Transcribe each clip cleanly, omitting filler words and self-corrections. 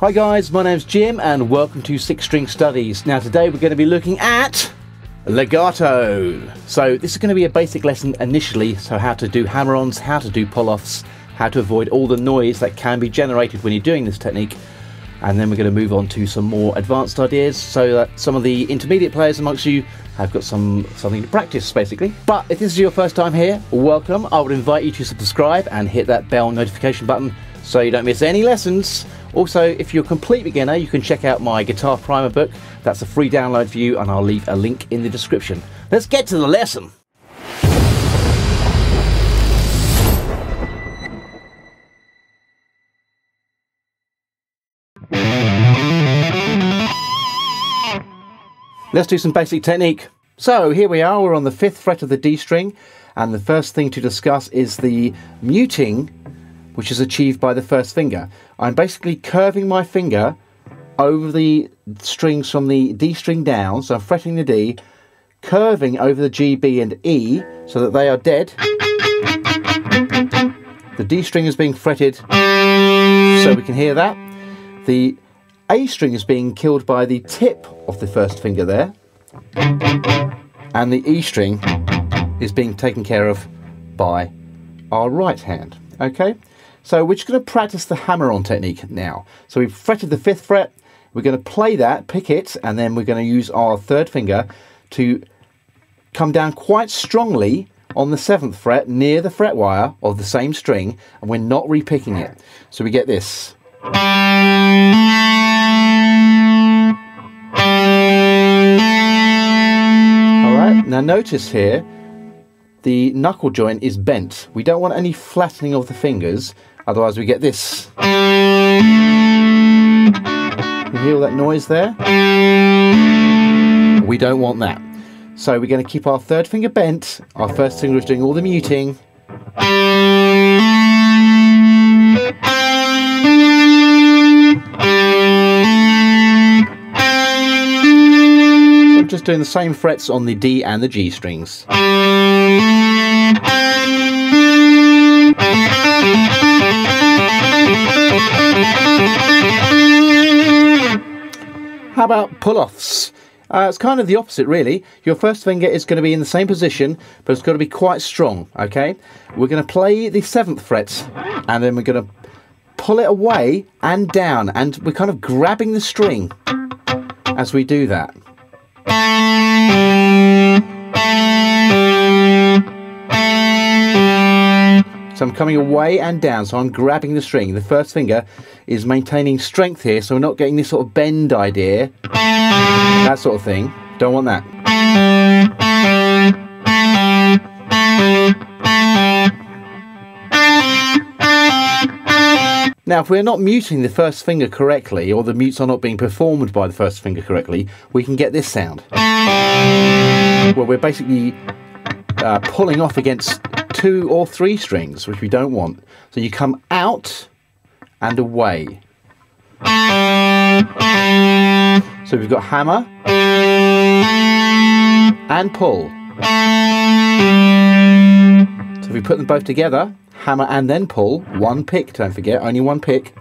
Hi guys, my name's Jim and welcome to Six String Studies. Now today we're going to be looking at legato. So this is going to be a basic lesson initially, so how to do hammer-ons, how to do pull-offs, how to avoid all the noise that can be generated when you're doing this technique. And then we're going to move on to some more advanced ideas so that some of the intermediate players amongst you have got something to practice basically. But if this is your first time here, welcome. I would invite you to subscribe and hit that bell notification button so you don't miss any lessons. Also, if you're a complete beginner, you can check out my guitar primer book. That's a free download for you and I'll leave a link in the description. Let's get to the lesson. Let's do some basic technique. So here we are, we're on the 5th fret of the D string, and the first thing to discuss is the muting, which is achieved by the first finger. I'm basically curving my finger over the strings from the D string down, so I'm fretting the D, curving over the G, B and E so that they are dead. The D string is being fretted so we can hear that. The A string is being killed by the tip of the first finger there, and the E string is being taken care of by our right hand. Okay, so we're just going to practice the hammer-on technique now. So we've fretted the 5th fret, we're going to play that, pick it, and then we're going to use our 3rd finger to come down quite strongly on the 7th fret near the fret wire of the same string, and we're not repicking it. So we get this. Now notice here, the knuckle joint is bent. We don't want any flattening of the fingers, otherwise we get this. You hear all that noise there? We don't want that. So we're going to keep our 3rd finger bent. Our first finger is doing all the muting. Just doing the same frets on the D and the G strings. How about pull-offs? It's kind of the opposite really. Your first finger is going to be in the same position, but it's got to be quite strong, okay? We're going to play the 7th fret and then we're going to pull it away and down, and we're kind of grabbing the string as we do that. So I'm coming away and down, so I'm grabbing the string. The first finger is maintaining strength here, so we're not getting this sort of bend idea, that sort of thing. Don't want that. Now, if we're not muting the first finger correctly, or the mutes are not being performed by the first finger correctly, we can get this sound. Where we're basically pulling off against 2 or 3 strings, which we don't want. So you come out and away. So we've got hammer and pull. So if we put them both together, hammer and then pull, 1 pick, don't forget, only 1 pick.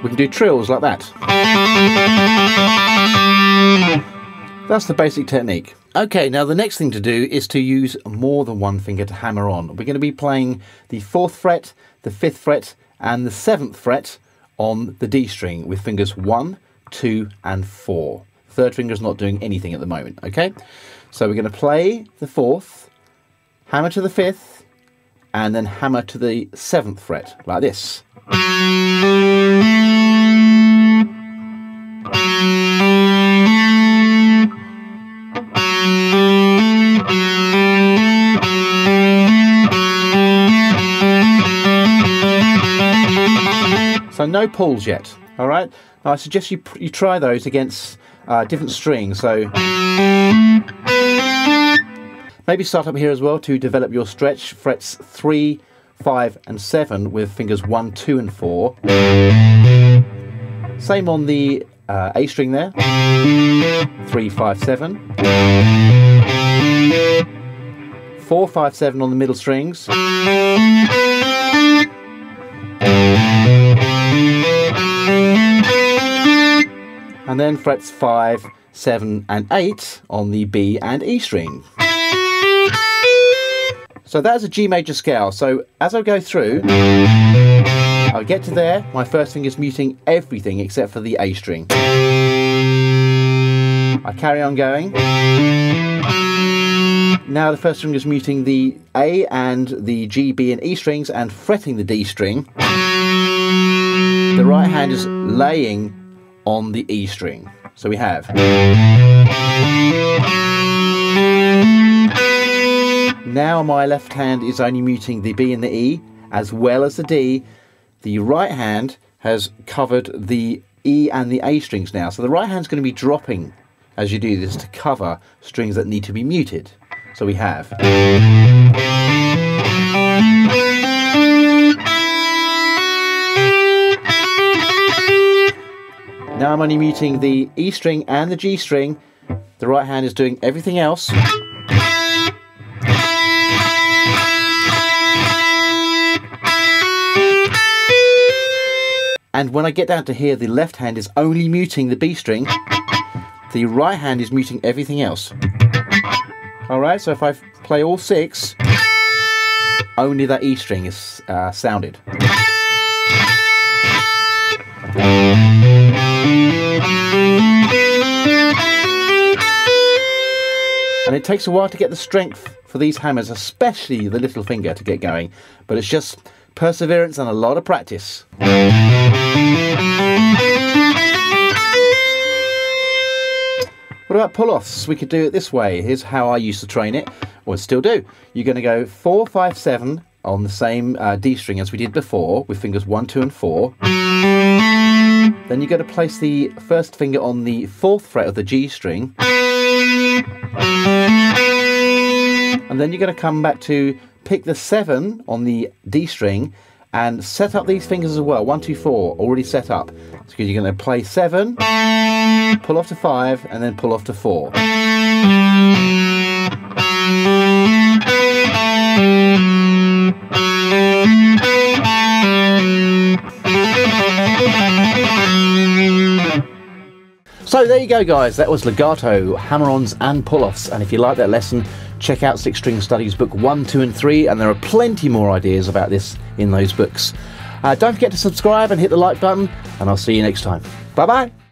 We can do trills like that. That's the basic technique. Okay, now the next thing to do is to use more than 1 finger to hammer on. We're going to be playing the 4th fret, the 5th fret and the 7th fret on the D string with fingers 1, 2 and 4. 3rd finger is not doing anything at the moment, okay? So we're going to play the 4th, hammer to the 5th, and then hammer to the 7th fret, like this. So no pulls yet, all right? Now I suggest you try those against different strings. So maybe start up here as well to develop your stretch. Frets 3, 5 and 7 with fingers 1, 2 and 4. Same on the A string there, 3, 5, 7, 4, 5, 7 on the middle strings, and then frets 5, 7 and 8 on the B and E string. So that's a G major scale. So as I go through, I'll get to there, my first finger's muting everything except for the A string. I carry on going. Now the first finger is muting the A and the G, B and E strings and fretting the D string. The right hand is laying on the E string. So we have. Now my left hand is only muting the B and the E as well as the D. The right hand has covered the E and the A strings now. So the right hand's going to be dropping as you do this to cover strings that need to be muted. So we have. Now I'm only muting the E string and the G string. The right hand is doing everything else. And when I get down to here, the left hand is only muting the B string. The right hand is muting everything else. Alright, so if I play all 6, only that E string is sounded. And it takes a while to get the strength for these hammers, especially the little finger, to get going. But it's just perseverance and a lot of practice. What about pull-offs? We could do it this way. Here's how I used to train it, or still do. You're going to go 4, 5, 7 on the same D string as we did before, with fingers 1, 2 and 4. Then you're going to place the first finger on the 4th fret of the G string. And then you're going to come back to pick the 7 on the D string and set up these fingers as well. 1, 2, 4 already set up. So you're going to play 7, pull off to 5 and then pull off to 4. So there you go guys, that was Legato, Hammer-Ons and pull-offs, and if you like that lesson, check out Six String Studies book 1, 2 and 3, and there are plenty more ideas about this in those books. Don't forget to subscribe and hit the like button, and I'll see you next time. Bye bye!